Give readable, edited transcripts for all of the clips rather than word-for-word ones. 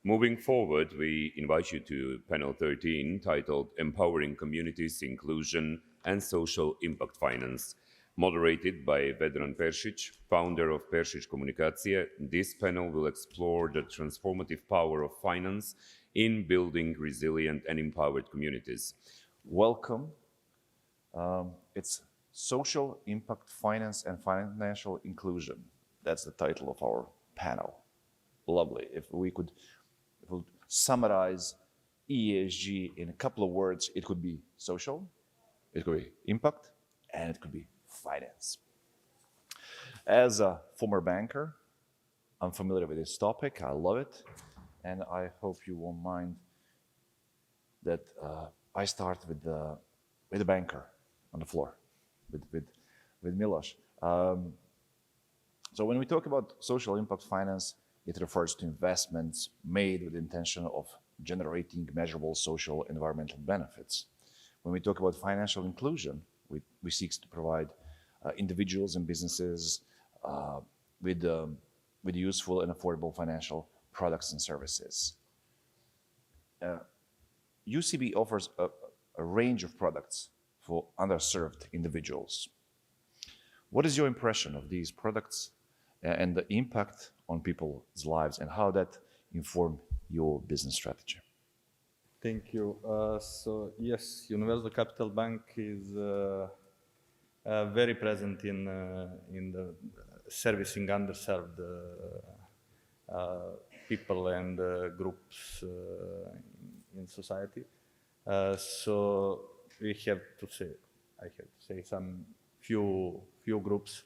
Moving forward, we invite you to panel 13, titled Empowering Communities, Inclusion and Social Impact Finance, moderated by Vedran Peršić, founder of Peršić Komunikacije. This panel will explore the transformative power of finance in building resilient and empowered communities. Welcome. It's Social Impact Finance and Financial Inclusion. That's the title of our panel. Lovely. If we could summarize ESG in a couple of words, it could be social, it could be impact, and it could be finance. As a former banker, I'm familiar with this topic. I love it. And I hope you won't mind that I start with the banker on the floor, with Miloš. So when we talk about social impact finance, it refers to investments made with the intention of generating measurable social environmental benefits. When we talk about financial inclusion, we seek to provide individuals and businesses with useful and affordable financial products and services. UCB offers a range of products for underserved individuals. What is your impression of these products and the impact on people's lives, and how that inform your business strategy? Thank you. So yes, Universal Capital Bank is very present in the servicing underserved people and groups in society. So we have to say, I have to say some few groups.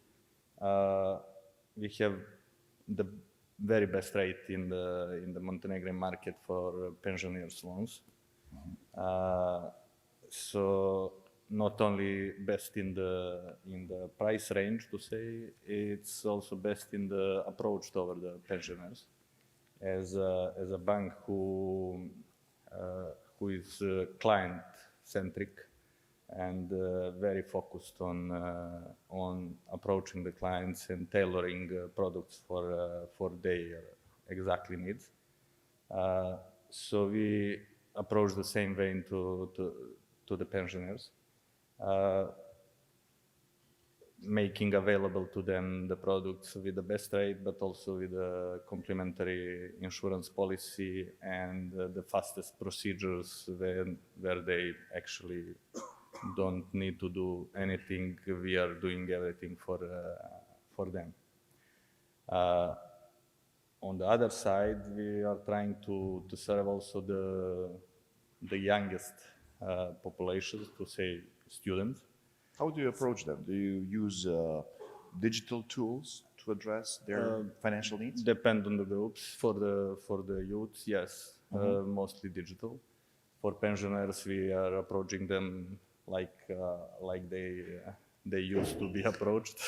We have the very best rate in the Montenegrin market for pensioners loans. So not only best in the price range, to say, it's also best in the approach toward the pensioners. As a bank who is client centric and very focused on approaching the clients and tailoring products for their exactly needs. So we approach the same way to the pensioners, making available to them the products with the best rate, but also with a complementary insurance policy and the fastest procedures where they actually don't need to do anything. We are doing everything for them. On the other side, we are trying to serve also the youngest populations, to say students. How do you approach them? Do you use digital tools to address their financial needs? Depend on the groups. For the youth, yes, mostly digital. For pensioners, we are approaching them like they used to be approached.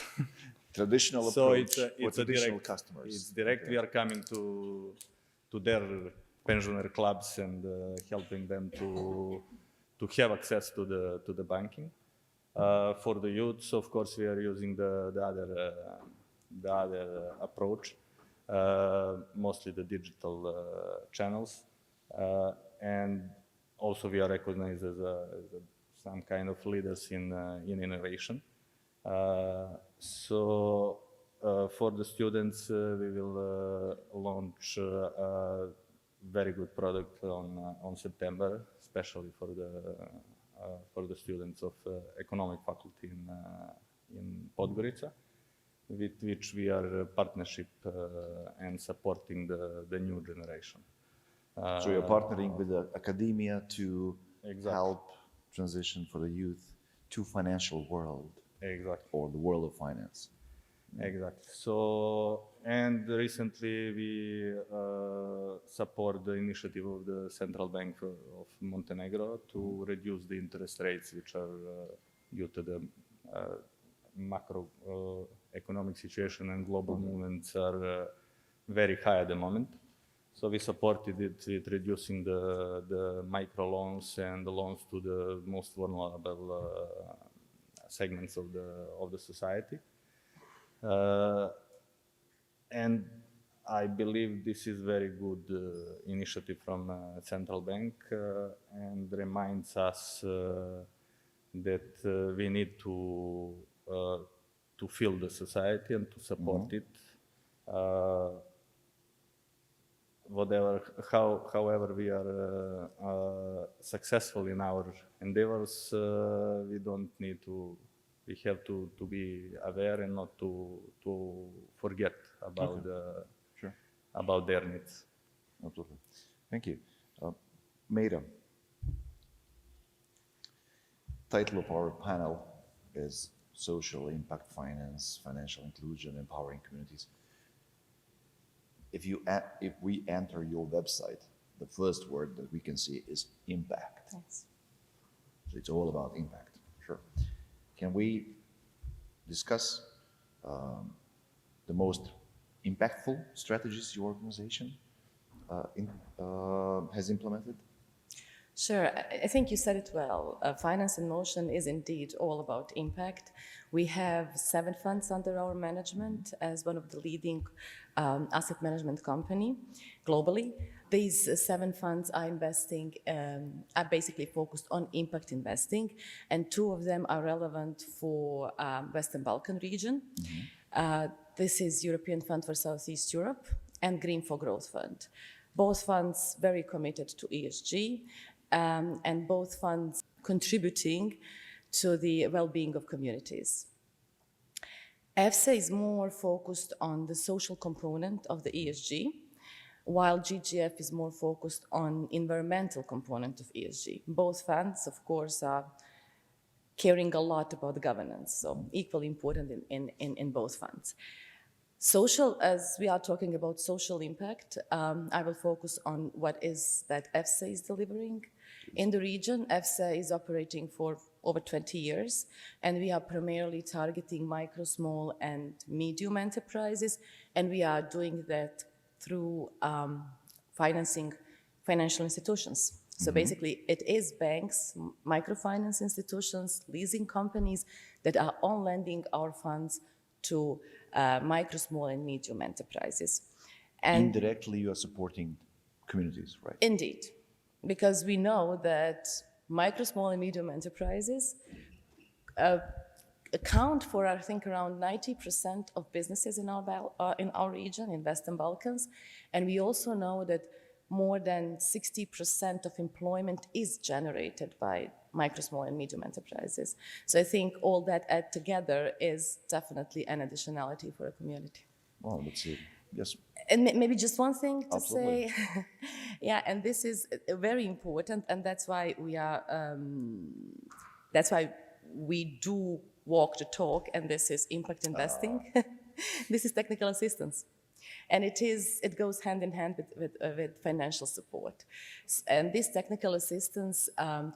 Traditional approach so it's for a traditional direct, customers. It's direct. Okay. We are coming to their pensioner clubs and helping them to have access to the banking. For the youths, of course, we are using the other approach, mostly the digital channels, and also we are recognized as some kind of leaders in innovation. So for the students, we will launch a very good product on September, especially for the students of economic faculty in Podgorica, with which we are partnership and supporting the new generation. So you're partnering with the academia to help transition for the youth to financial world. Exactly. Or the world of finance. Exactly. So, and recently we support the initiative of the Central Bank of Montenegro to reduce the interest rates, which are due to the macro economic situation and global movements are very high at the moment. So we supported it with reducing the microloans and the loans to the most vulnerable segments of the society. And I believe this is very good initiative from central bank and reminds us that we need to feel the society and to support it. However we are successful in our endeavors, we don't need to. We have to be aware and not to forget about about their needs. Absolutely. Thank you. Mejra, title of our panel is Social Impact Finance, Financial Inclusion, Empowering Communities. If we enter your website, the first word that we can see is impact. Yes. So it's all about impact. Sure. Can we discuss the most impactful strategies your organization has implemented? Sure, I think you said it well. Finance in Motion is indeed all about impact. We have 7 funds under our management as one of the leading asset management company globally. These 7 funds are investing, are basically focused on impact investing, and 2 of them are relevant for Western Balkan region. This is European Fund for Southeast Europe and Green for Growth Fund. Both funds very committed to ESG, and both funds contributing to the well-being of communities. EFSA is more focused on the social component of the ESG, while GGF is more focused on environmental component of ESG. Both funds, of course, are caring a lot about governance, so equally important in both funds. Social, as we are talking about social impact, I will focus on what is that EFSA is delivering. In the region, EFSA is operating for over 20 years, and we are primarily targeting micro, small, and medium enterprises, and we are doing that through financing financial institutions. So basically, it is banks, microfinance institutions, leasing companies that are on lending our funds to micro, small, and medium enterprises. And indirectly, you are supporting communities, right? Indeed, because we know that micro, small, and medium enterprises account for, I think, around 90% of businesses in our region, in Western Balkans, and we also know that more than 60% of employment is generated by micro, small, and medium enterprises. So I think all that add together is definitely an additionality for a community. Well, let's see. Yes. And maybe just one thing to Absolutely. say. Yeah, and this is very important, and that's why we do walk the talk, and this is impact investing. This is technical assistance. And it goes hand in hand with financial support. And this technical assistance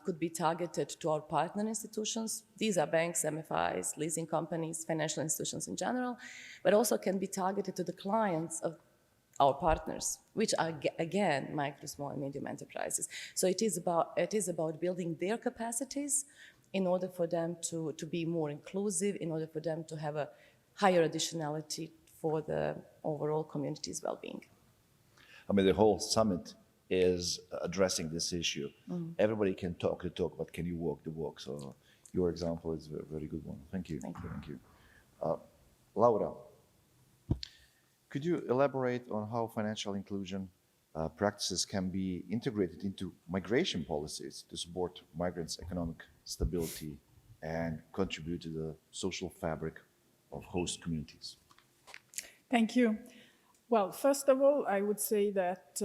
could be targeted to our partner institutions. These are banks, MFIs, leasing companies, financial institutions in general, but also can be targeted to the clients of our partners, which are, again, micro, small, and medium enterprises. So it is about building their capacities in order for them to be more inclusive, in order for them to have a higher additionality for the overall community's well-being. I mean, the whole summit is addressing this issue. Everybody can talk the talk, but can you walk the walk? So your example is a very good one. Thank you. Thank you. Thank you. Laura, could you elaborate on how financial inclusion practices can be integrated into migration policies to support migrants' economic stability and contribute to the social fabric of host communities? Thank you. Well, first of all, I would say that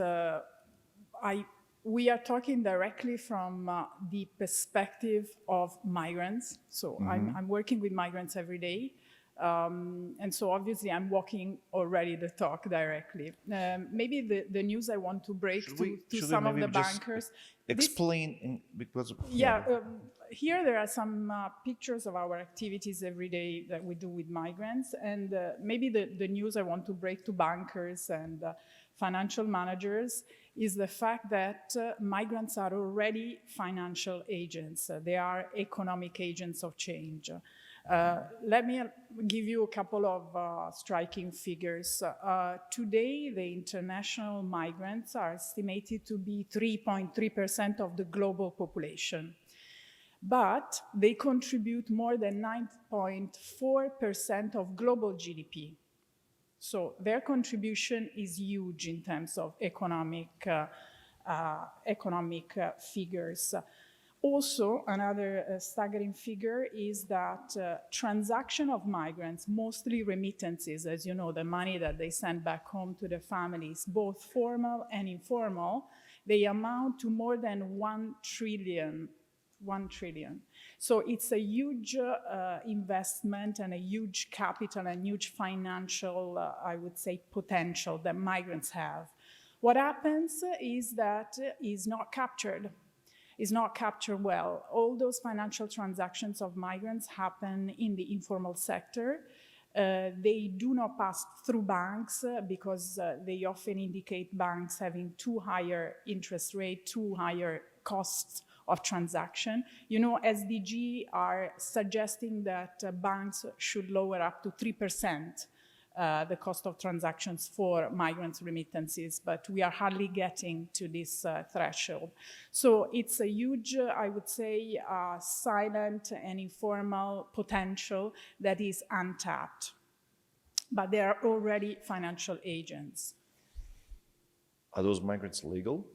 we are talking directly from the perspective of migrants. So I'm working with migrants every day. And so obviously I'm walking already the talk directly. Maybe the news I want to break to some of the bankers. Explain because here there are some pictures of our activities every day that we do with migrants, and maybe the news I want to break to bankers and financial managers is the fact that migrants are already financial agents. They are economic agents of change. Let me give you a couple of striking figures. Today, the international migrants are estimated to be 3.3% of the global population, but they contribute more than 9.4% of global GDP. So their contribution is huge in terms of economic figures. Also, another staggering figure is that transaction of migrants, mostly remittances, as you know, the money that they send back home to their families, both formal and informal, they amount to more than 1 trillion. 1 trillion. So it's a huge investment and a huge capital and huge financial, I would say, potential that migrants have. What happens is that is not captured well. All those financial transactions of migrants happen in the informal sector. They do not pass through banks because they often indicate banks having too higher interest rate, too higher costs of transaction. You know, SDG are suggesting that banks should lower up to 3% the cost of transactions for migrants' remittances, but we are hardly getting to this threshold. So it's a huge, I would say, silent and informal potential that is untapped. But they are already financial agents. Are those migrants legal?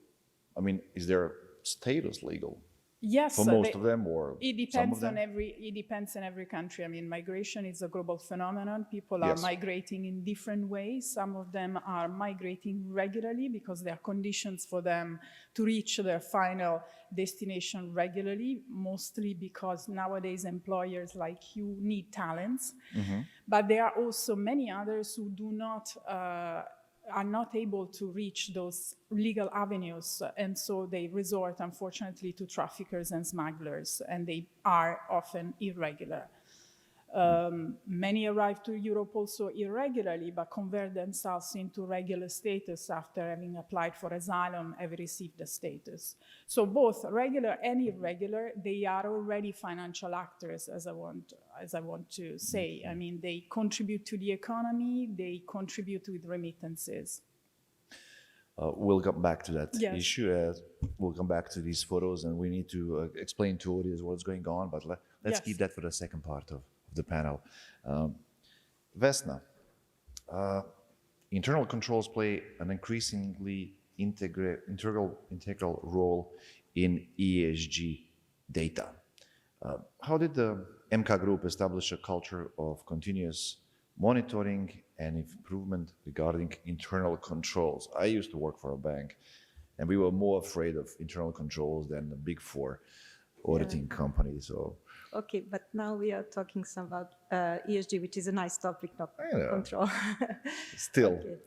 I mean, is their status legal? Yes, for most of them, or it depends on it depends on every country. I mean, migration is a global phenomenon. People are migrating in different ways. Some of them are migrating regularly because there are conditions for them to reach their final destination regularly, mostly because nowadays employers like you need talents. Mm-hmm. But there are also many others who do not are not able to reach those legal avenues, and so they resort, unfortunately, to traffickers and smugglers, and they are often irregular. Many arrive to Europe also irregularly, but convert themselves into regular status after having applied for asylum, have received the status. So both regular and irregular, they are already financial actors, as I want to say. I mean, they contribute to the economy, they contribute with remittances. We'll come back to that issue. We'll come back to these photos, and we need to explain to audience what's going on, but let's keep that for the second part of the panel. Vesna, internal controls play an increasingly integral role in ESG data. How did the MK Group establish a culture of continuous monitoring and improvement regarding internal controls? I used to work for a bank, and we were more afraid of internal controls than the big four auditing companies. So. Okay, but now we are talking some about ESG, which is a nice topic, not control. Still. Okay.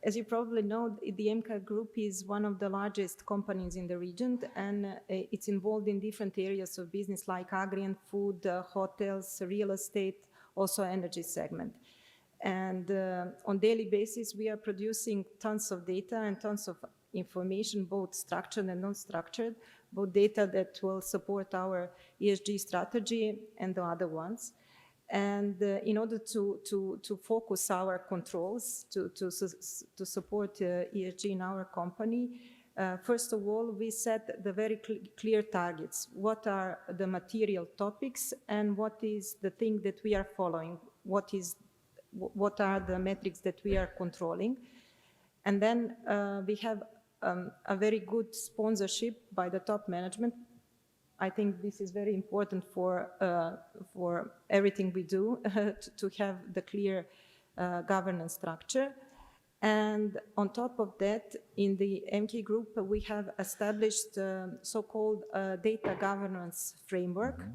As you probably know, the MK Group is one of the largest companies in the region, and it's involved in different areas of business like agri and food, hotels, real estate, also energy segment. And on daily basis, we are producing tons of data and tons of information, both structured and non-structured, both data that will support our ESG strategy and the other ones. And in order to focus our controls, to support ESG in our company, first of all, we set the very clear targets. What are the material topics and what is the thing that we are following? What are the metrics that we are controlling? And then we have a very good sponsorship by the top management. I think this is very important for everything we do, to have the clear governance structure. And on top of that, in the MK Group, we have established so-called data governance framework,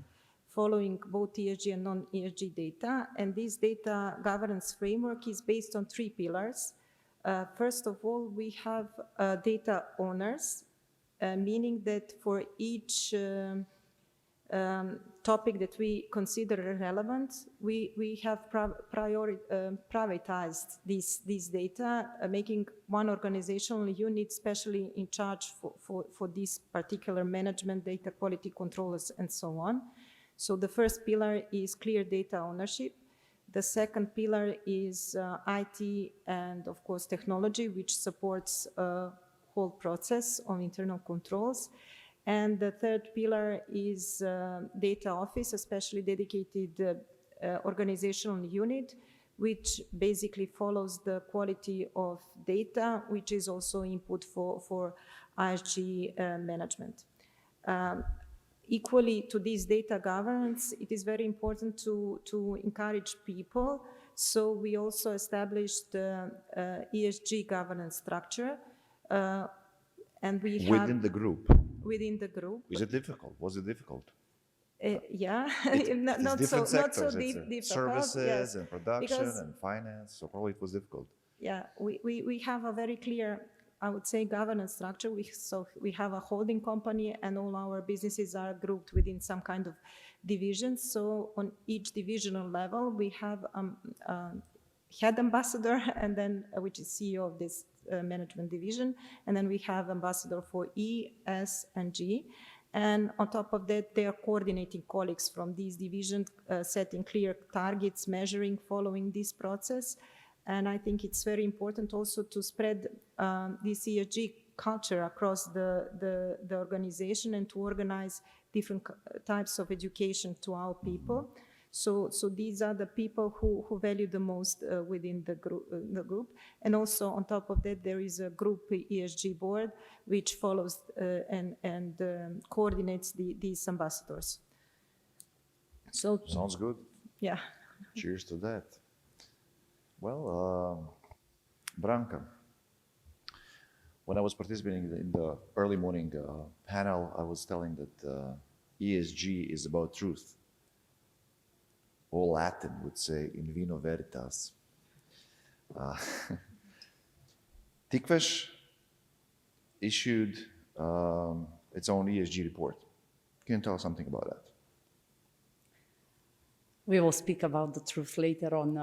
following both ESG and non-ESG data. And this data governance framework is based on 3 pillars. First of all, we have data owners, meaning that for each topic that we consider relevant, we have privatized this data, making one organizational unit specially in charge for this particular management, data quality controllers, and so on. So the first pillar is clear data ownership. The second pillar is IT and, of course, technology, which supports a whole process of internal controls. And the third pillar is data office, especially dedicated organizational unit, which basically follows the quality of data, which is also input for ESG management. Equally to this data governance, it is very important to encourage people. So we also established the ESG governance structure. And we have Within the group. Within the group. Is it difficult? Was it difficult? Yeah, It's not so sectors, difficult. Services yes. and production Because, and finance, so probably it was difficult. Yeah, we have a very clear, I would say, governance structure. So we have a holding company and all our businesses are grouped within some kind of divisions. So on each divisional level, we have head ambassador, and then which is CEO of this management division, and then we have ambassador for E, S, and G. And on top of that, they are coordinating colleagues from these divisions, setting clear targets, measuring, following this process. And I think it's very important also to spread this ESG culture across the organization and to organize different types of education to our people. So these are the people who value the most within the group. And also on top of that, there is a group ESG board, which follows and coordinates these ambassadors. So Sounds good. Yeah. Cheers to that. Well, Branka, when I was participating in the early morning panel, I was telling that ESG is about truth. All Latin would say in vino veritas. Tikveš issued its own ESG report. Can you tell us something about that? We will speak about the truth later on,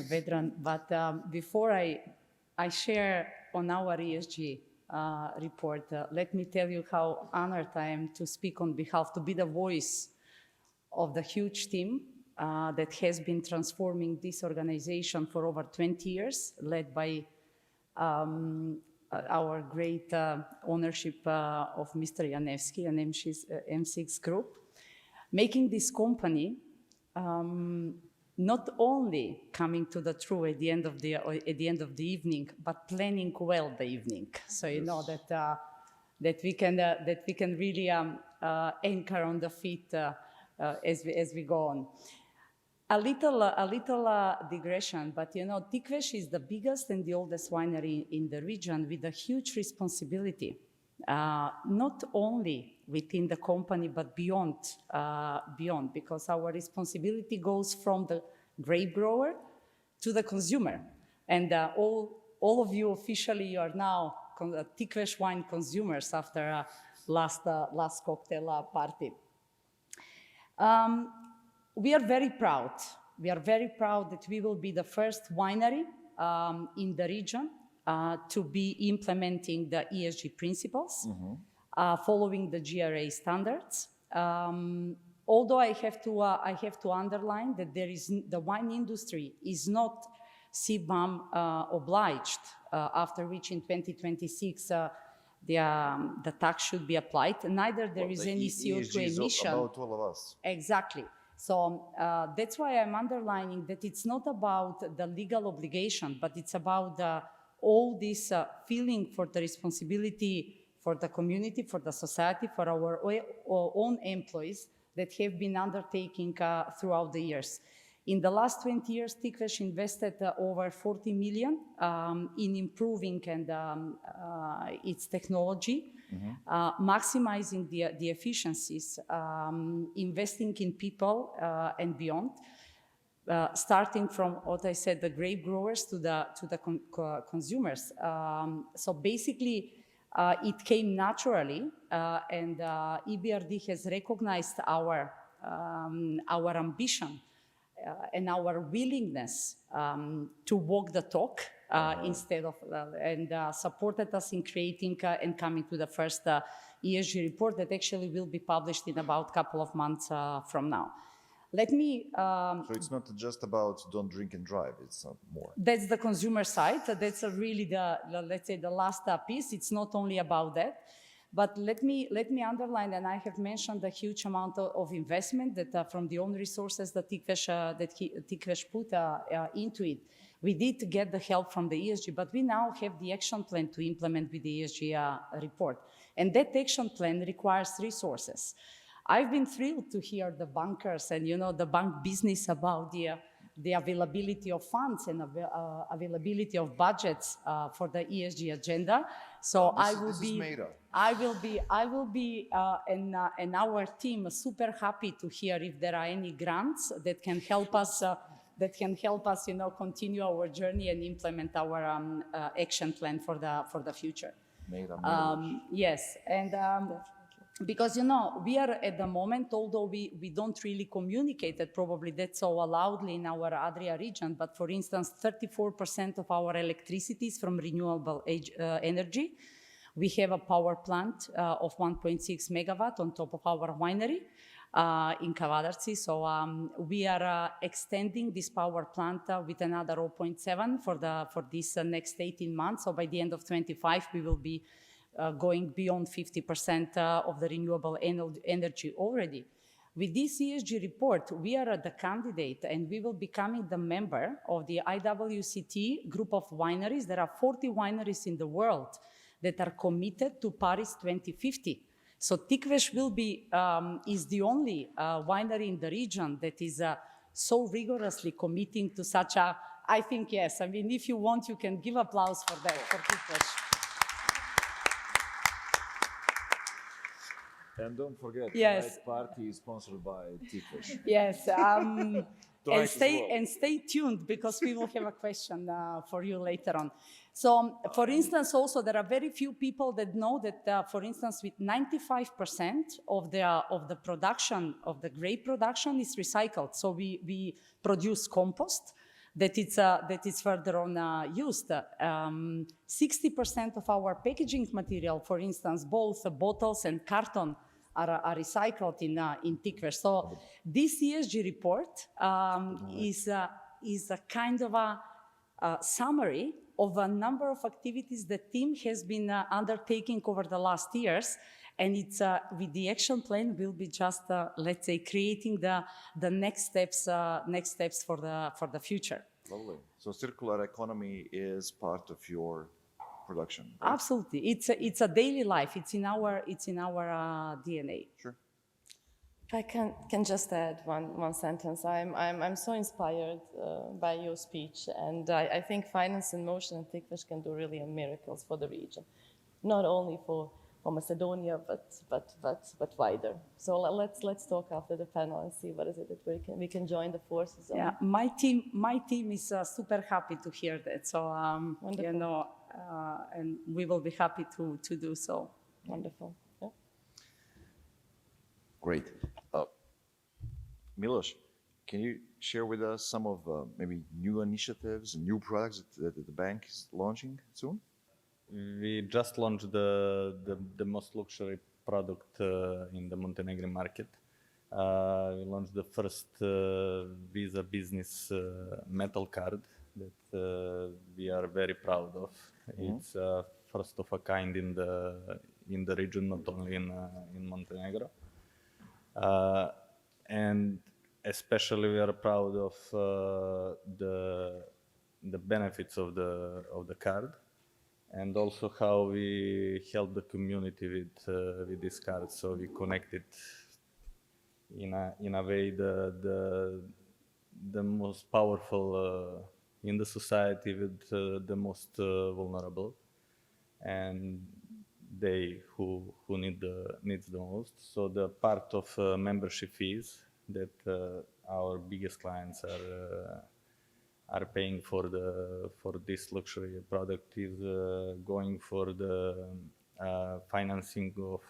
Vedran, but before I share on our ESG report, let me tell you how honored I am to speak on behalf, to be the voice of the huge team that has been transforming this organization for over 20 years, led by our great ownership of Mr. Janevski and M6 Group, making this company not only coming to the truth at the end of the evening, but planning well the evening. So you know that we can really anchor on the feet as we go on. A little digression, but you know, Tikveš is the biggest and the oldest winery in the region with a huge responsibility, not only within the company, but beyond, because our responsibility goes from the grape grower to the consumer. And all of you officially, you are now Tikveš wine consumers after last cocktail party. We are very proud. We are very proud that we will be the first winery in the region to be implementing the ESG principles, following the GRA standards. Although I have to underline that the wine industry is not CBAM obliged, after which in 2026 the tax should be applied. Neither there is any CO2 emission. About all of us. Exactly. So that's why I'm underlining that it's not about the legal obligation, but it's about all this feeling for the responsibility for the community, for the society, for our own employees that have been undertaking throughout the years. In the last 20 years, Tikveš invested over 40 million in improving its technology, maximizing the efficiencies, investing in people and beyond, starting from what I said, the grape growers to the consumers. So basically, it came naturally, and EBRD has recognized our ambition and our willingness to walk the talk instead of, and supported us in creating and coming to the first ESG report that actually will be published in about a couple of months from now. Let me... So it's not just about don't drink and drive, it's not more. That's the consumer side. That's really let's say, the last piece. It's not only about that. But let me underline, and I have mentioned the huge amount of investment that from the own resources that Tikveš put into it. We did get the help from the ESG, but we now have the action plan to implement with the ESG report. And that action plan requires resources. I've been thrilled to hear the bankers and, the bank business about the availability of funds and availability of budgets for the ESG agenda. So I will be, and our team super happy to hear if there are any grants that can help us. Continue our journey and implement our action plan for the future. Mejra, yes, and. Because, we are at the moment, although we don't really communicate it, probably that's so loudly in our Adria region, but for instance, 34% of our electricity is from renewable energy. We have a power plant of 1.6 megawatt on top of our winery in Kavadarci. So we are extending this power plant with another 0.7 for this next 18 months. So by the end of 25, we will be going beyond 50% of the renewable energy already. With this ESG report, we are the candidate and we will be becoming the member of the IWCT group of wineries. There are 40 wineries in the world that are committed to Paris 2050. So Tikveš will be, is the only winery in the region that is so rigorously committing to such a, I think, yes. I mean, if you want, you can give applause for that, for Tikveš. And don't forget, yes. Tonight's party is sponsored by Tikveš. Yes, and stay tuned because we will have a question for you later on. So, for instance, also there are very few people that know that, for instance, with 95% of the production of the grape production is recycled. So we produce compost that is further on used. 60% of our packaging material, for instance, both bottles and carton, are recycled in Tikveš. So this ESG report is a kind of a summary of a number of activities the team has been undertaking over the last years. And it's with the action plan, we'll be just, let's say, creating the next steps for the future. Lovely. So circular economy is part of your production, right? Absolutely. It's a daily life. It's in our DNA. Sure. If I can just add one sentence. I'm so inspired by your speech, and I think Finance in Motion and Tikveš can do really miracles for the region, not only for Macedonia, but wider. So let's talk after the panel and see what is it that we can join the forces on. Yeah, my team is super happy to hear that. So and we will be happy to do so. Wonderful. Yeah. Great. Miloš, can you share with us some of maybe new initiatives and new products that the bank is launching soon? We just launched the most luxury product in the Montenegrin market. We launched the first Visa Business metal card that we are very proud of. Mm-hmm. It's first of a kind in the region, not only in Montenegro. And especially we are proud of the benefits of the card. And also how we help the community with this card. So we connected in a way the most powerful in the society with the most vulnerable, and they who needs the most. So the part of membership fees that our biggest clients are paying for this luxury product is going for the financing of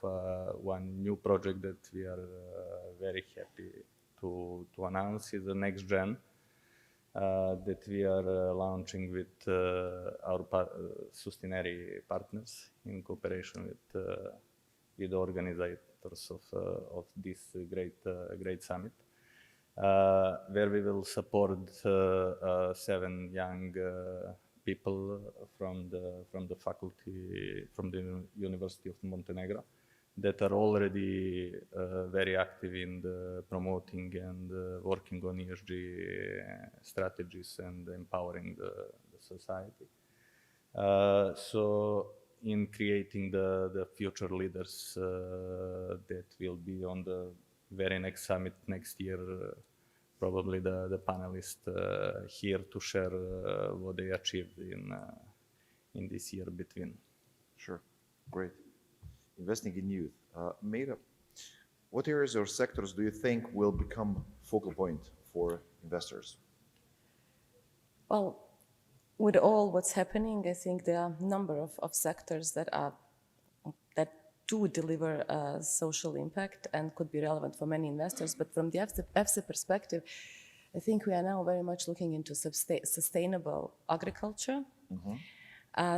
one new project that we are very happy to announce. Is the next gen that we are launching with our Sustainary partners in cooperation with the organizers of this great summit, where we will support 7 young people from the faculty, from the University of Montenegro, that are already very active in the promoting and working on ESG strategies and empowering the society. So in creating the future leaders that will be on the very next summit next year, probably the panelists here to share what they achieved in this year between. Sure, great. Investing in youth. Mejra, what areas or sectors do you think will become focal point for investors? Well, with all what's happening, I think there are a number of sectors that do deliver social impact and could be relevant for many investors. But from the EFSA perspective, I think we are now very much looking into sustainable agriculture. Mm-hmm.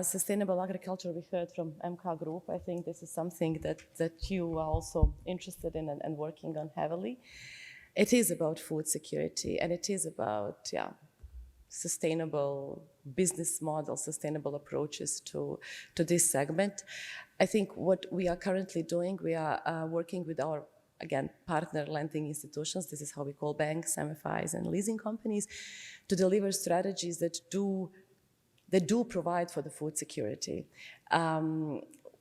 Sustainable agriculture, we heard from MK Group. I think this is something that you are also interested in and working on heavily. It is about food security, and it is about sustainable business models, sustainable approaches to this segment. I think what we are currently doing, we are working with our, again, partner lending institutions. This is how we call banks, MFIs, and leasing companies, to deliver strategies that do provide for the food security.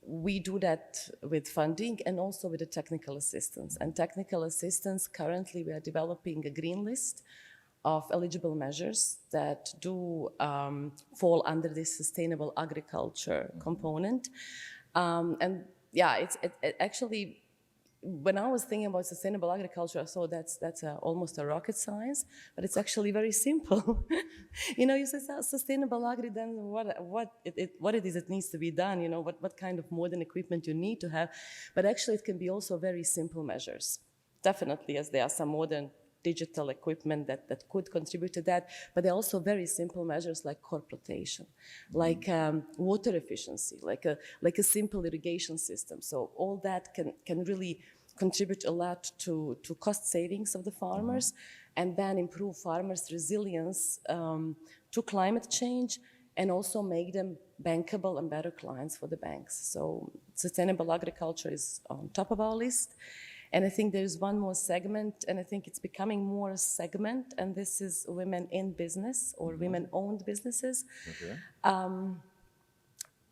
We do that with funding and also with the technical assistance. And technical assistance, currently we are developing a green list of eligible measures that do fall under this sustainable agriculture component. And yeah, it actually, when I was thinking about sustainable agriculture, I thought that's almost a rocket science, but it's actually very simple. You say sustainable agri, then what it is that needs to be done, what kind of modern equipment you need to have. But actually it can be also very simple measures. Definitely, as there are some modern digital equipment that could contribute to that, but there are also very simple measures like crop rotation, like water efficiency, like a simple irrigation system. So all that can really contribute a lot to cost savings of the farmers, and then improve farmers' resilience to climate change, and also make them bankable and better clients for the banks. So sustainable agriculture is on top of our list. And I think there's one more segment, and I think it's becoming more a segment, and this is women in business or women-owned businesses. Okay.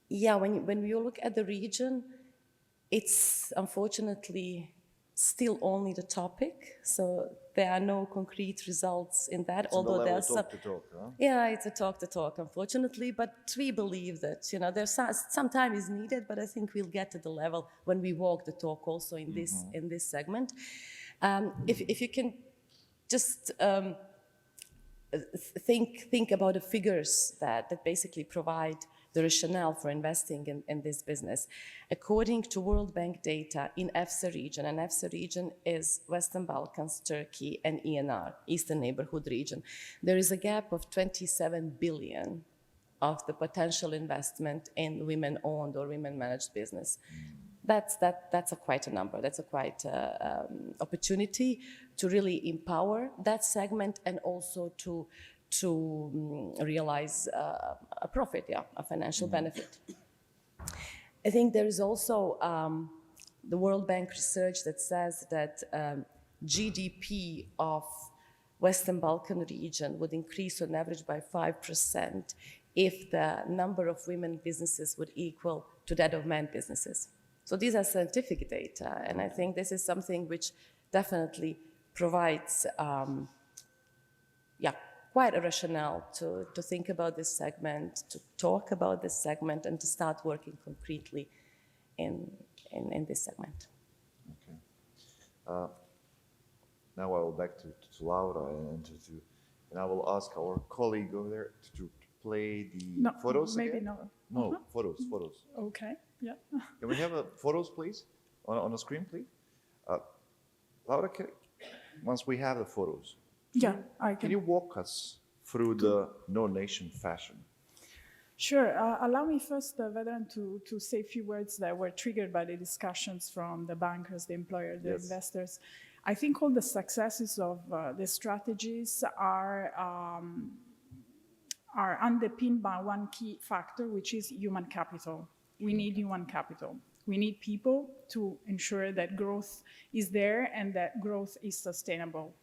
When we look at the region, it's unfortunately still only the topic, so there are no concrete results in that. It's although there's some talk to talk, huh? Yeah, it's a talk to talk, unfortunately, but we believe that there's some time is needed, but I think we'll get to the level when we walk the talk also in this segment. If you can just think about the figures that basically provide the rationale for investing in this business. According to World Bank data in EFSA region, and EFSA region is Western Balkans, Turkey, and ENR, Eastern Neighborhood region, there is a gap of 27 billion of the potential investment in women-owned or women-managed business. That's quite a number. That's a quite opportunity to really empower that segment, and also to realize a profit, a financial benefit. I think there is also the World Bank research that says that GDP of Western Balkan region would increase on average by 5% if the number of women businesses would equal to that of men businesses. So these are scientific data, and I think this is something which definitely provides quite a rationale to think about this segment, to talk about this segment, and to start working concretely in this segment. Okay. Now I will back to Laura, and I will ask our colleague over there to play the photos maybe again? No. No, photos. Okay, yeah. Can we have photos, please, on the screen, please? Laura, once we have the photos, yeah, I can. Can you walk us through the no nation fashion? Sure. Allow me first, Vedran, to say a few words that were triggered by the discussions from the bankers, the employers, the investors. I think all the successes of the strategies are underpinned by one key factor, which is human capital. We need human capital. We need people to ensure that growth is there and that growth is sustainable.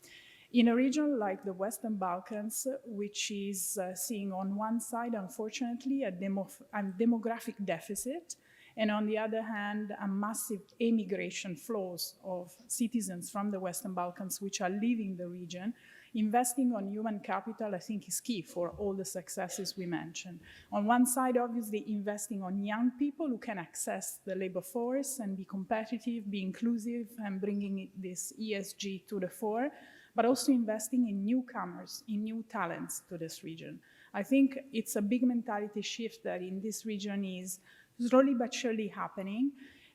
In a region like the Western Balkans, which is seeing on one side, unfortunately, a demographic deficit, and on the other hand, a massive emigration flows of citizens from the Western Balkans which are leaving the region, investing on human capital, I think, is key for all the successes we mentioned. On one side, obviously, investing on young people who can access the labor force and be competitive, be inclusive, and bringing this ESG to the fore, but also investing in newcomers, in new talents to this region. I think it's a big mentality shift that in this region is slowly but surely happening,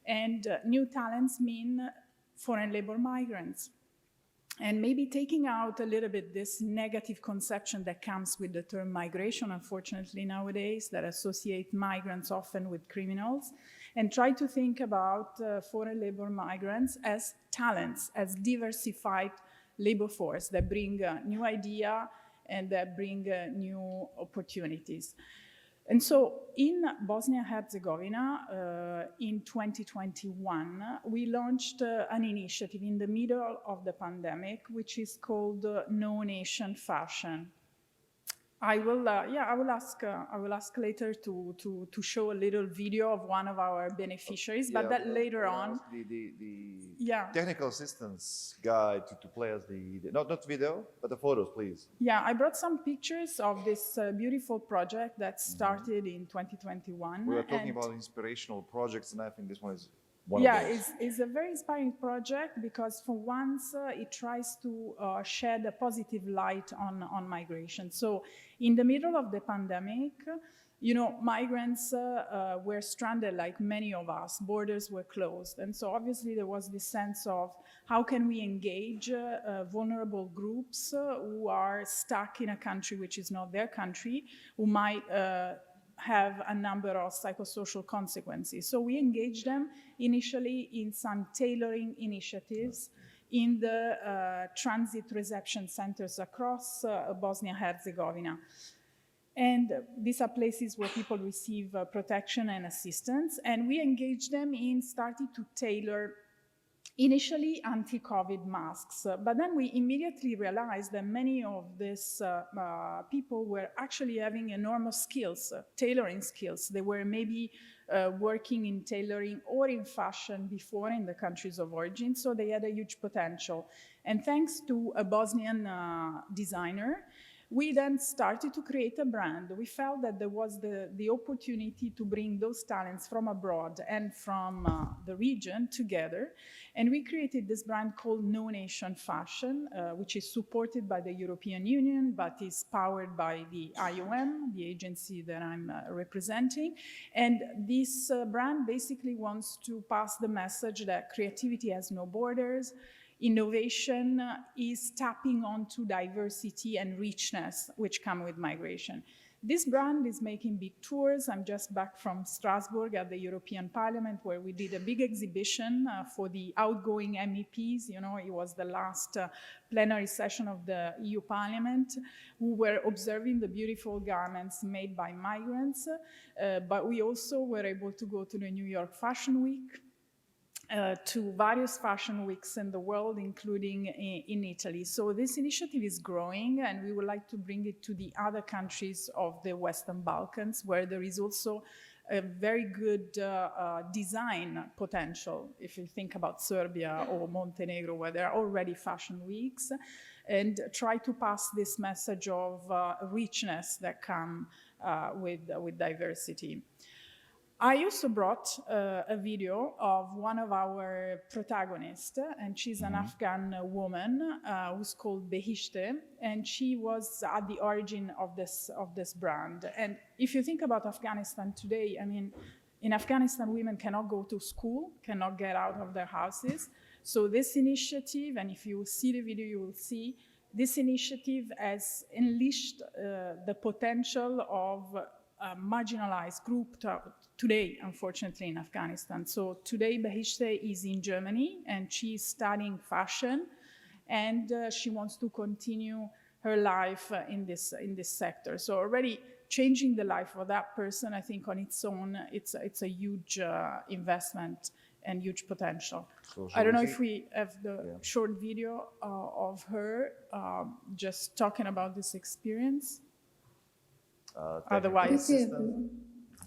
and new talents mean foreign labor migrants. And maybe taking out a little bit this negative conception that comes with the term migration, unfortunately nowadays, that associate migrants often with criminals, and try to think about foreign labor migrants as talents, as diversified labor force that bring new idea and that bring new opportunities. And so in Bosnia-Herzegovina, in 2021, we launched an initiative in the middle of the pandemic, which is called No Nation Fashion. I will ask later to show a little video of one of our beneficiaries, but that later on. The technical assistance guy to play us not video, but the photos, please. Yeah, I brought some pictures of this beautiful project that started in 2021. We were talking about inspirational projects, and I think this one is it's a very inspiring project because for once it tries to shed a positive light on migration. So in the middle of the pandemic, migrants were stranded like many of us, borders were closed. And so obviously there was this sense of how can we engage vulnerable groups who are stuck in a country which is not their country, who might have a number of psychosocial consequences. So we engaged them initially in some tailoring initiatives in the transit reception centers across Bosnia-Herzegovina. And these are places where people receive protection and assistance. And we engaged them in starting to tailor initially anti-COVID masks, but then we immediately realized that many of these people were actually having enormous skills, tailoring skills. They were maybe working in tailoring or in fashion before in the countries of origin, so they had a huge potential. And thanks to a Bosnian designer, we then started to create a brand. We felt that there was the opportunity to bring those talents from abroad and from the region together. And we created this brand called No Nation Fashion, which is supported by the European Union, but is powered by the IOM, the agency that I'm representing. And this brand basically wants to pass the message that creativity has no borders. Innovation is tapping onto diversity and richness which come with migration. This brand is making big tours. I'm just back from Strasbourg at the European Parliament where we did a big exhibition for the outgoing MEPs. It was the last plenary session of the EU Parliament who were observing the beautiful garments made by migrants. But we also were able to go to the New York Fashion Week, to various fashion weeks in the world, including in Italy. So this initiative is growing, and we would like to bring it to the other countries of the Western Balkans, where there is also a very good design potential, if you think about Serbia or Montenegro, where there are already fashion weeks, and try to pass this message of richness that come with diversity. I also brought a video of one of our protagonists, and she's an Afghan woman who's called Behishte, and she was at the origin of this brand. And if you think about Afghanistan today, I mean, in Afghanistan, women cannot go to school, cannot get out of their houses. So this initiative, and if you see the video, you will see, this initiative has unleashed the potential of a marginalized group today, unfortunately, in Afghanistan. So today, Behishte is in Germany, and she's studying fashion, and she wants to continue her life in this sector. So already changing the life of that person, I think on its own, it's a huge investment and huge potential. So I don't know if we have the short video of her just talking about this experience. Otherwise, Good day, everyone.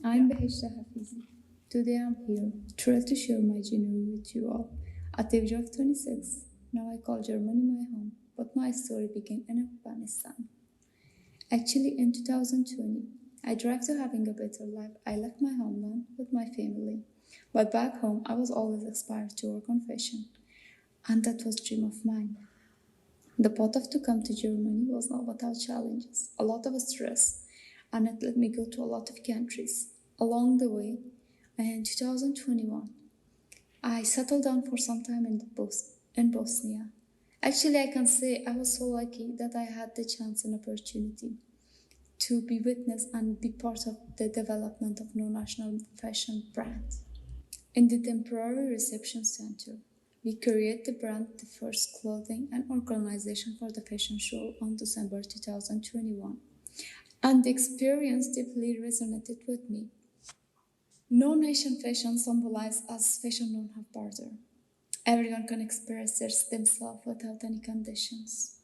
I'm Behishte Hafizi. Today I'm here, thrilled to share my journey with you all. At the age of 26, now I call Germany my home, but my story began in Afghanistan. Actually, in 2020, I dreamt to having a better life. I left my homeland with my family. But back home, I was always inspired to work on fashion. And that was a dream of mine. The path to come to Germany was not without challenges, a lot of stress, and it let me go to a lot of countries. Along the way, in 2021, I settled down for some time in Bosnia. Actually, I can say I was so lucky that I had the chance and opportunity to be witness and be part of the development of no national fashion brand. In the temporary reception center, we created the brand, the first clothing and organization for the fashion show on December 2021. And the experience deeply resonated with me. No nation fashion symbolizes as fashion non-have border. Everyone can express themselves without any conditions.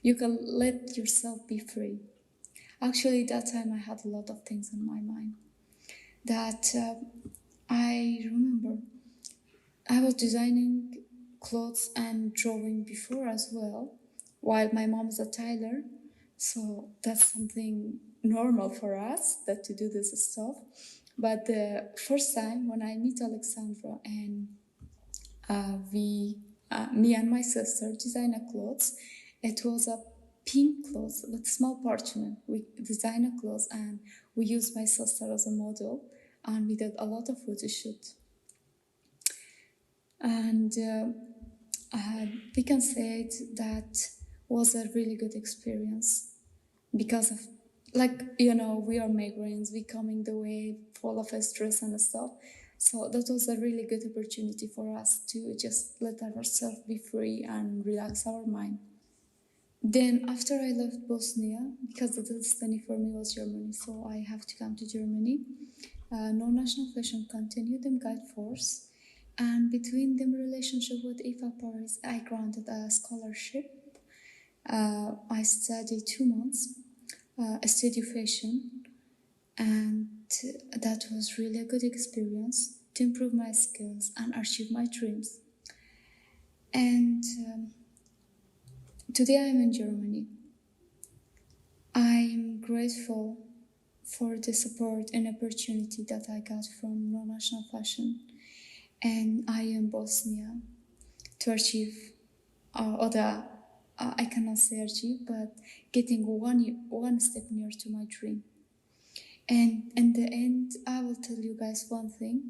You can let yourself be free. Actually, that time I had a lot of things in my mind that I remember. I was designing clothes and drawing before as well, while my mom is a tailor. So that's something normal for us that to do this stuff. But the first time when I meet Alexandra and me and my sister design a clothes, it was a pink clothes with small parchment. We designed a clothes and we used my sister as a model, and we did a lot of photo shoot. And we can say that was a really good experience because of, we are migrants, we coming the way full of stress and stuff. So that was a really good opportunity for us to just let ourselves be free and relax our mind. Then after I left Bosnia, because the destiny for me was Germany, so I have to come to Germany. No national fashion continued in guide force. And between them relationship with IFA Paris, I granted a scholarship. I studied 2 months, study fashion, and that was really a good experience to improve my skills and achieve my dreams. And today I'm in Germany. I'm grateful for the support and opportunity that I got from No National Fashion. And I am Bosnia to achieve, I cannot say achieve, but getting one step near to my dream. And in the end, I will tell you guys one thing,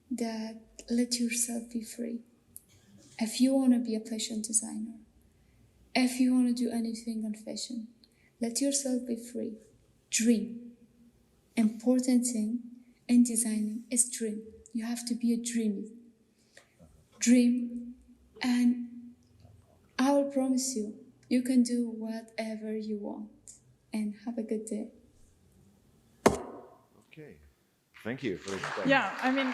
that let yourself be free. If you want to be a fashion designer, if you want to do anything on fashion, let yourself be free. Dream. Important thing in designing is dream. You have to be a dreamer. Dream, and I will promise you, you can do whatever you want. And have a good day. Okay, thank you for explaining. Yeah, I mean,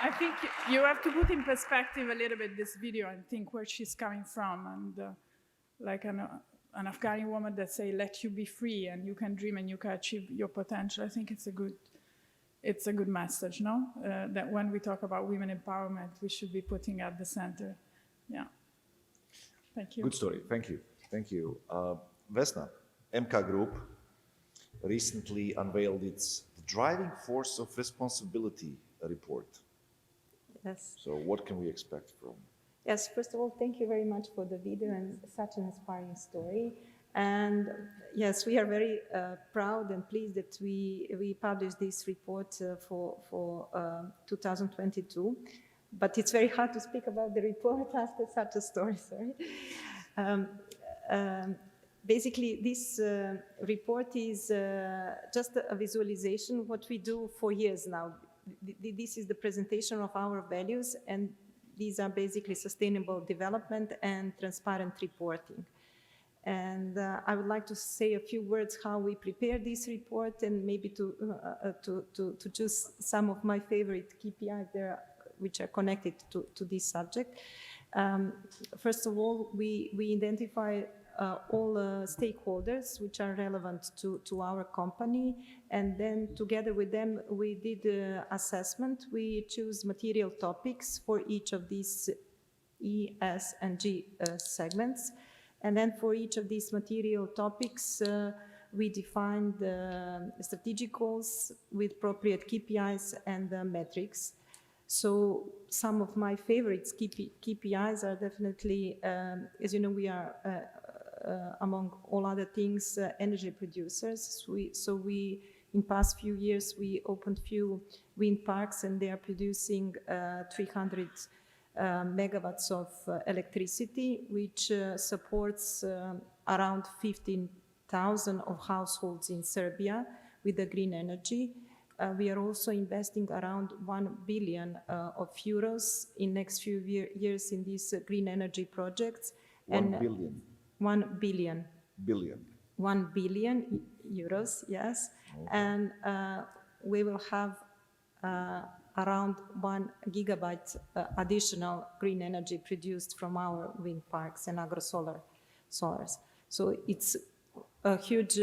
I think you have to put in perspective a little bit this video and think where she's coming from, and like an Afghani woman that say, let you be free and you can dream and you can achieve your potential. I think it's a good message, no? That when we talk about women empowerment, we should be putting at the center. Yeah. Thank you. Good story. Thank you. Thank you. Vesna, MK Group recently unveiled its Driving Force of Responsibility report. Yes. So what can we expect from? Yes, first of all, thank you very much for the video and such an inspiring story. And yes, we are very proud and pleased that we published this report for 2022. But it's very hard to speak about the report after such a story, sorry. basically, this report is just a visualization of what we do for years now. This is the presentation of our values, and these are basically sustainable development and transparent reporting. And I would like to say a few words how we prepare this report, and maybe to choose some of my favorite KPIs there, which are connected to this subject. First of all, we identify all stakeholders which are relevant to our company, and then together with them we did assessment. We choose material topics for each of these E, S, and G segments, and then for each of these material topics we defined strategic goals with appropriate KPIs and metrics. So some of my favorites KPIs are definitely, as you know, we are among all other things, energy producers. In past few years, we opened few wind parks, and they are producing 300 megawatts of electricity, which supports around 15,000 of households in Serbia with the green energy. We are also investing around 1 billion of euros in next few years in these green energy projects. 1 billion. 1 billion. Billion. 1 billion euros, yes. Okay. And we will have around 1 gigabyte additional green energy produced from our wind parks and solars. So it's a huge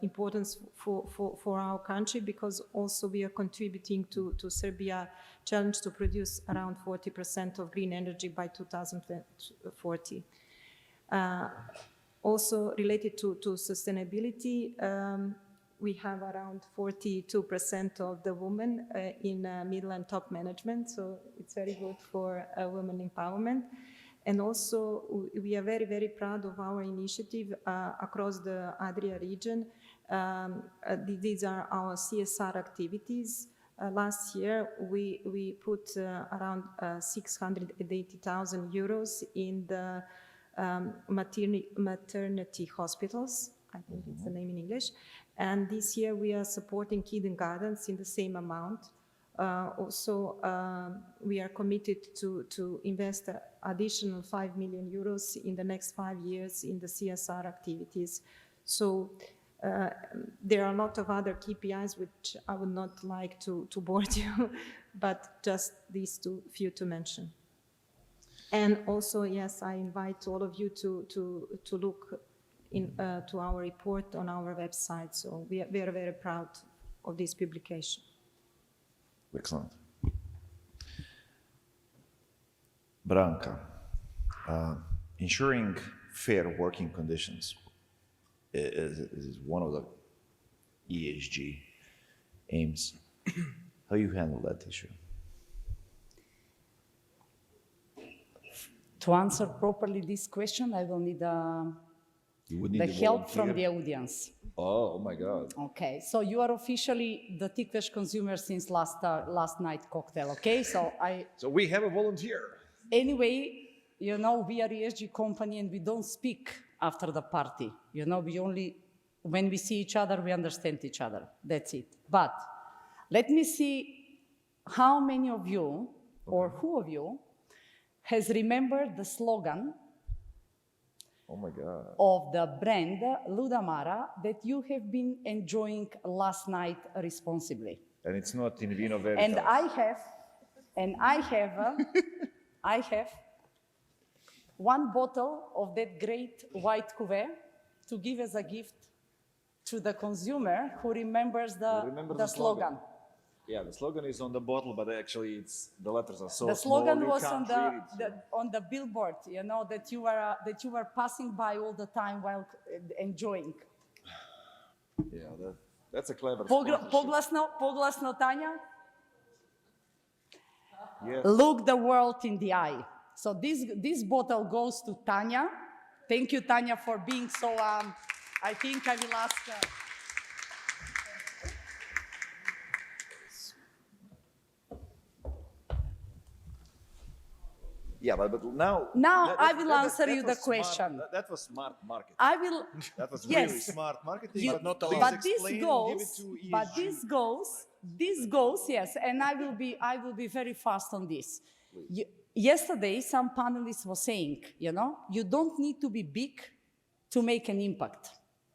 importance for our country, because also we are contributing to Serbia challenge to produce around 40% of green energy by 2040. Also related to sustainability, we have around 42% of the women in middle and top management, so it's very good for women empowerment. And also we are very, very proud of our initiative across the Adria region. These are our CSR activities. Last year we put around 680,000 euros in the maternity hospitals, I think it's the name in English. And this year we are supporting kindergartens in the same amount. Also, we are committed to invest additional 5 million euros in the next 5 years in the CSR activities. So there are a lot of other KPIs which I would not like to bore you, but just these few to mention. And also, yes, I invite all of you to look to our report on our website. So we are very, very proud of this publication. Excellent. Branka, ensuring fair working conditions is one of the ESG aims. How you handle that issue? To answer properly this question, I will need the help from the audience. Oh my God. Okay, so you are officially the Tikveš consumer since last night cocktail, okay? So we have a volunteer. Anyway, you know, we are ESG company and we don't speak after the party. You know, we only, when we see each other, we understand each other. That's it. But let me see how many of you, or who of you, has remembered the slogan oh my God. of the brand Ludamara that you have been enjoying last night responsibly. And it's not in vino veritas. And I have one bottle of that great white cuvée to give as a gift to the consumer who remembers the slogan. Yeah, the slogan is on the bottle, but actually the letters are so small. The slogan you was can't on the billboard, you know, that you were passing by all the time while enjoying. Yeah, that's a clever Poglasno, Tanya? Yes. Look the world in the eye. So this bottle goes to Tanya. Thank you, Tanya, for being so, I think I will ask... Yeah, but now... Now I will answer you the question. That was smart marketing. I will. That was Yes. really smart marketing, You- but not but allowed. this goes, yes, and I will be very fast on this. Yesterday, some panelists were saying, you don't need to be big to make an impact.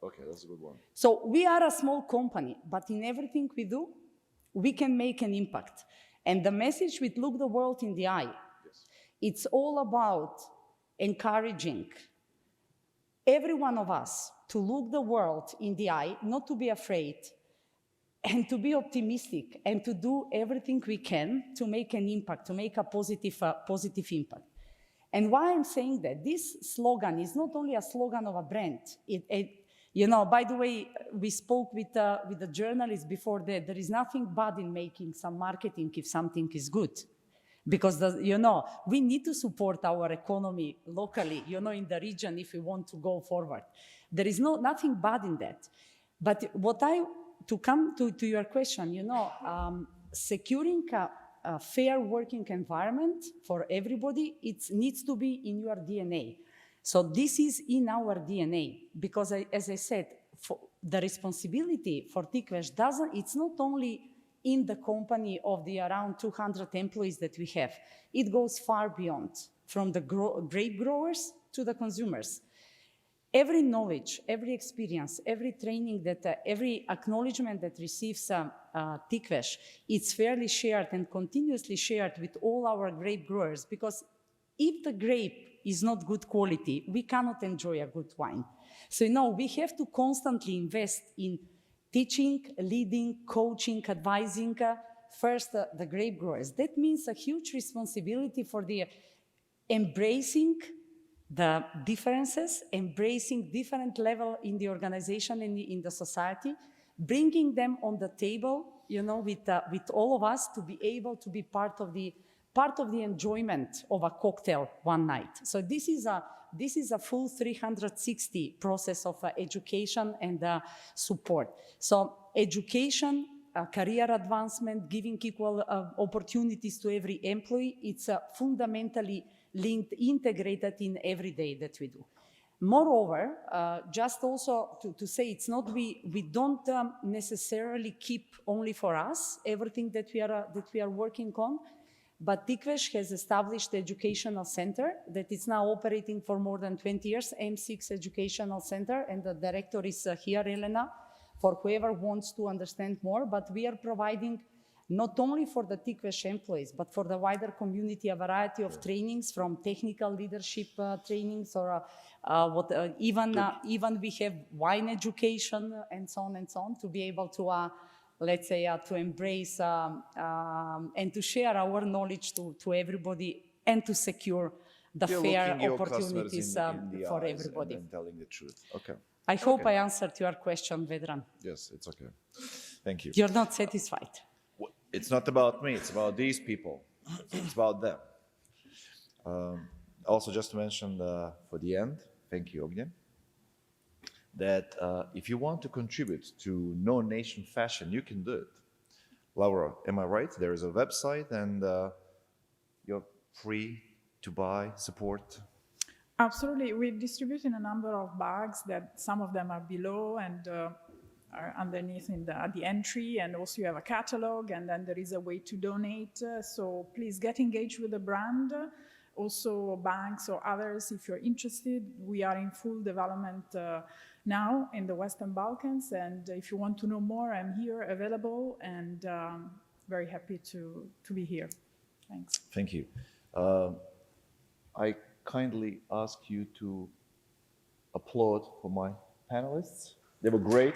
Okay, that's a good one. So we are a small company, but in everything we do, we can make an impact. And the message with Look the World in the Eye, it's all about encouraging every one of us to look the world in the eye, not to be afraid, and to be optimistic, and to do everything we can to make an impact, to make a positive impact. And why I'm saying that, this slogan is not only a slogan of a brand. By the way, we spoke with the journalists before that there is nothing bad in making some marketing if something is good. Because, we need to support our economy locally, in the region if we want to go forward. There is nothing bad in that. But to come to your question, securing a fair working environment for everybody, it needs to be in your DNA. So this is in our DNA, because as I said, the responsibility for Tikveš it's not only in the company of the around 200 employees that we have. It goes far beyond, from the grape growers to the consumers. Every knowledge, every experience, every training, every acknowledgement that receives Tikveš, it's fairly shared and continuously shared with all our grape growers, because if the grape is not good quality, we cannot enjoy a good wine. So we have to constantly invest in teaching, leading, coaching, advising, first the grape growers. That means a huge responsibility for the embracing the differences, embracing different level in the organization and in the society, bringing them on the table, with all of us to be able to be part of the enjoyment of a cocktail one night. So this is a full 360 process of education and support. So education, career advancement, giving equal opportunities to every employee, it's fundamentally linked, integrated in every day that we do. Moreover, just also to say, it's not we don't necessarily keep only for us everything that we are working on. But Tikveš has established educational center that is now operating for more than 20 years, M6 Educational Center, and the director is here, Elena, for whoever wants to understand more. But we are providing not only for the Tikveš employees, but for the wider community, a variety of trainings, from technical leadership trainings, or even we have wine education and so on, to be able to let's say, to embrace and to share our knowledge to everybody, and to secure the fair opportunities for everybody. And telling the truth. Okay. I hope I answered your question, Vedran. Yes, it's okay. Thank you. You're not satisfied. It's not about me, it's about these people. It's about them. Also, just to mention for the end, thank you, Ognjen, that if you want to contribute to No Nation Fashion, you can do it. Laura, am I right? There is a website, and you're free to buy, support. Absolutely. We're distributing a number of bags that some of them are below and are underneath at the entry, and also you have a catalog, and then there is a way to donate. So please get engaged with the brand. Also banks or others, if you're interested. We are in full development now in the Western Balkans, and if you want to know more, I'm here available, and very happy to be here. Thanks. Thank you. I kindly ask you to applaud for my panelists. They were great.